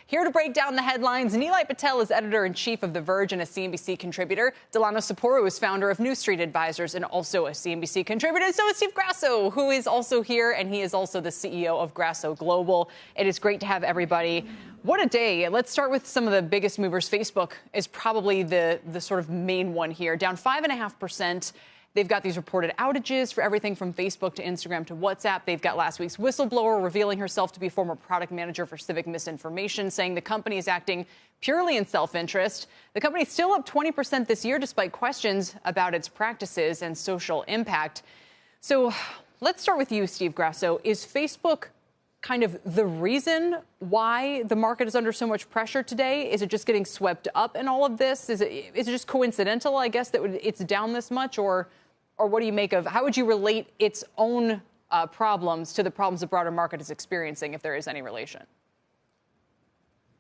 Here to break down the headlines, Nilay Patel is editor-in-chief of The Verge and a CNBC contributor. Delano Saporu is founder of New Street Advisors and also a CNBC contributor. So is Steve Grasso, who is also here, and he is also the CEO of Grasso Global. It is great to have everybody. What a day. Let's start with some of the biggest movers. Facebook is probably the sort of main one here, down 5.5%. They've got these reported outages for everything from Facebook to Instagram to WhatsApp. They've got last week's whistleblower revealing herself to be a former product manager for civic misinformation, saying the company is acting purely in self-interest. The company's still up 20% this year, despite questions about its practices and social impact. So let's start with you, Steve Grasso. Is Facebook kind of the reason why the market is under so much pressure today? Is it just getting swept up in all of this? Is it just coincidental, I guess, that it's down this much? Or what do you make of, how would you relate its own problems to the problems the broader market is experiencing, if there is any relation?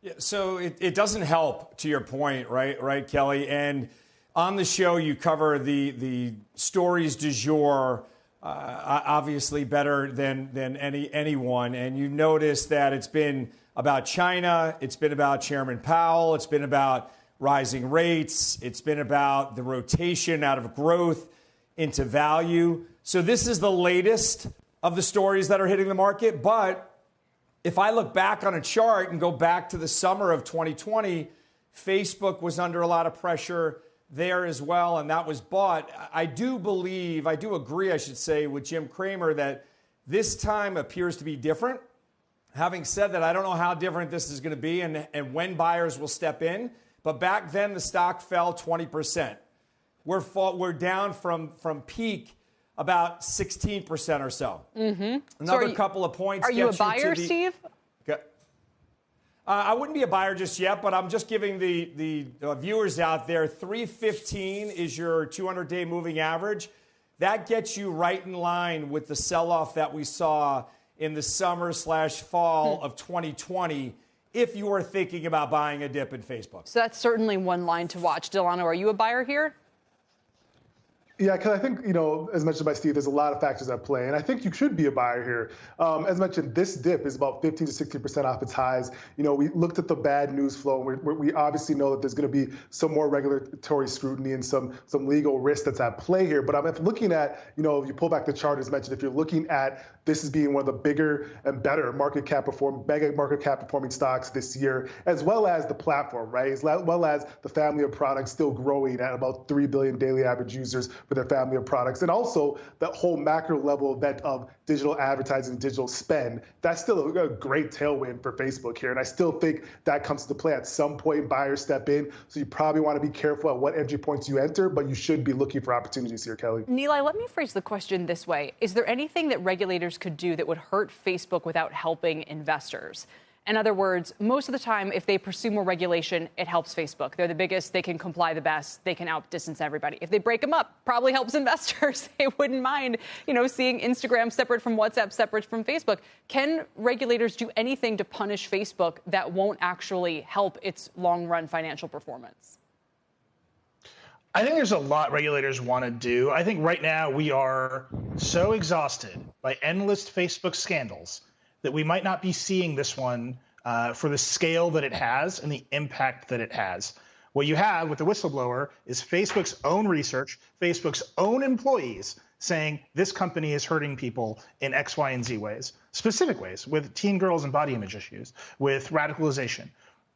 Yeah, so it doesn't help, to your point, right, Kelly? And on the show, you cover the stories du jour, obviously better than anyone. And you notice that it's been about China, it's been about Chairman Powell, it's been about rising rates, it's been about the rotation out of growth into value. So this is the latest of the stories that are hitting the market. But if I look back on a chart and go back to the summer of 2020, Facebook was under a lot of pressure there as well, and that was bought. I do agree, I should say, with Jim Cramer that this time appears to be different. Having said that, I don't know how different this is going to be and when buyers will step in. But back then, the stock fell 20%. We're down from peak about 16% or so. Mm-hmm. Another couple of points. Are you a buyer, Steve? I wouldn't be a buyer just yet, but I'm just giving the viewers out there, 315 is your 200-day moving average. That gets you right in line with the sell-off that we saw in the summer/fall of 2020, if you were thinking about buying a dip in Facebook. So that's certainly one line to watch. Delano, are you a buyer here? Yeah, because I think, as mentioned by Steve, there's a lot of factors at play, and I think you should be a buyer here. As mentioned, this dip is about 15 to 60% off its highs. We looked at the bad news flow, and we obviously know that there's going to be some more regulatory scrutiny and some legal risk that's at play here. But I'm looking at, if you pull back the chart, as mentioned, if you're looking at this as being one of the bigger and better mega market cap performing stocks this year, as well as the platform, right? As well as the family of products still growing at about 3 billion daily average users for their family of products. And also that whole macro level event of digital advertising, digital spend, that's still a great tailwind for Facebook here. And I still think that comes to play at some point. Buyers step in. So you probably want to be careful at what entry points you enter, but you should be looking for opportunities here, Kelly. Nilay, let me phrase the question this way. Is there anything that regulators could do that would hurt Facebook without helping investors? In other words, most of the time, if they pursue more regulation, it helps Facebook. They're the biggest. They can comply the best. They can outdistance everybody. If they break them up, probably helps investors. They wouldn't mind, seeing Instagram separate from WhatsApp, separate from Facebook. Can regulators do anything to punish Facebook that won't actually help its long-run financial performance? I think there's a lot regulators want to do. I think right now we are so exhausted by endless Facebook scandals that we might not be seeing this one for the scale that it has and the impact that it has. What you have with the whistleblower is Facebook's own research, Facebook's own employees saying this company is hurting people in X, Y, and Z ways, specific ways, with teen girls and body image issues, with radicalization.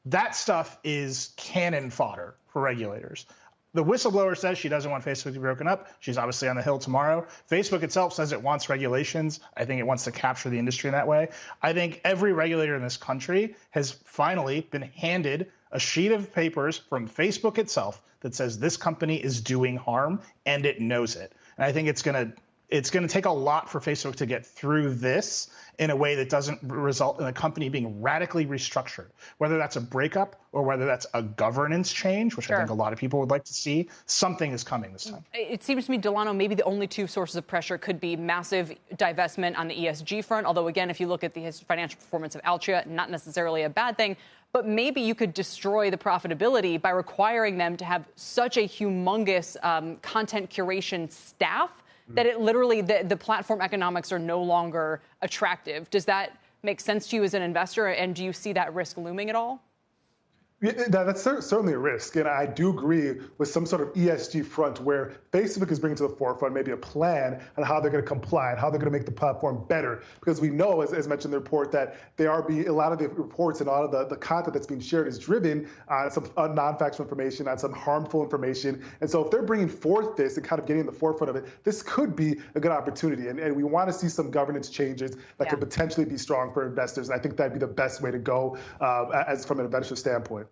That stuff is cannon fodder for regulators. The whistleblower says she doesn't want Facebook to be broken up. She's obviously on the Hill tomorrow. Facebook itself says it wants regulations. I think it wants to capture the industry in that way. I think every regulator in this country has finally been handed a sheet of papers from Facebook itself that says this company is doing harm, and it knows it. And I think it's going to take a lot for Facebook to get through this in a way that doesn't result in the company being radically restructured, whether that's a breakup or whether that's a governance change, which I think a lot of people would like to see. Something is coming this time. It seems to me, Delano, maybe the only two sources of pressure could be massive divestment on the ESG front, although, again, if you look at the financial performance of Altria, not necessarily a bad thing. But maybe you could destroy the profitability by requiring them to have such a humongous content curation staff that it literally, the platform economics are no longer attractive. Does that make sense to you as an investor? And do you see that risk looming at all? Yeah, that's certainly a risk. And I do agree with some sort of ESG front where Facebook is bringing to the forefront maybe a plan on how they're going to comply and how they're going to make the platform better. Because we know, as mentioned in the report, that they are a lot of the reports and a lot of the content that's being shared is driven on some non-factual information, on some harmful information. And so if they're bringing forth this and kind of getting in the forefront of it, this could be a good opportunity. And we want to see some governance changes that could potentially be strong for investors. And I think that'd be the best way to go as from an investor standpoint.